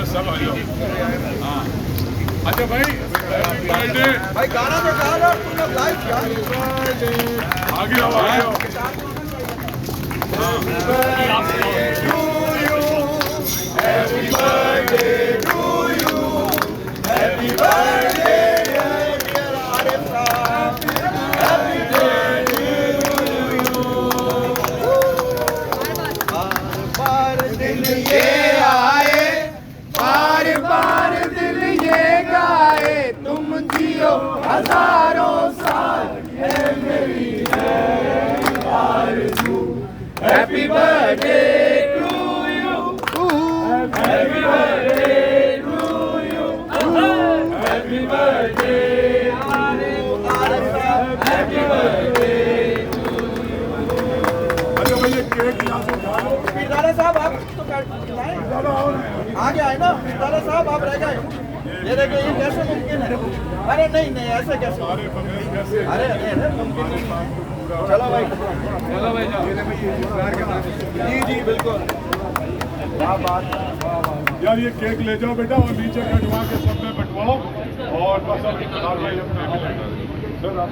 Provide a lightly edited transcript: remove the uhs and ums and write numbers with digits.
सब आ जाओ। हाँ अच्छा भाई, हैप्पी बर्थडे भाई। गाना तो गा रहा तुमने लाइव किया। आगे आओ, आगे आओ। Happy birthday to you. Happy birthday dear Arif Saab. Happy birthday to you. बार दिन ये आए, बार दिन ये गाए, तुम जियो हजारों साल, है मेरी आरज़ू। Happy birthday to you. Happy birthday to you. Happy birthday Arif Saab. Happy birthday to you. अच्छा भाई ये केक यहाँ से उठा लो। पीरदादा साहब आप तो लाए, आगे आए ना। पीरदादा साहब आप रह गए। ये देखिए, ये कैसे मुमकिन है? अरे नहीं नहीं, ऐसे कैसे? सारे बगैर कैसे? अरे मुमकिन नहीं। चलो भाई, जाओ। जी जी बिल्कुल। क्या बात है यार ये केक ले जाओ बेटा और नीचे कटवा के सब में बंटवाओ और बस अब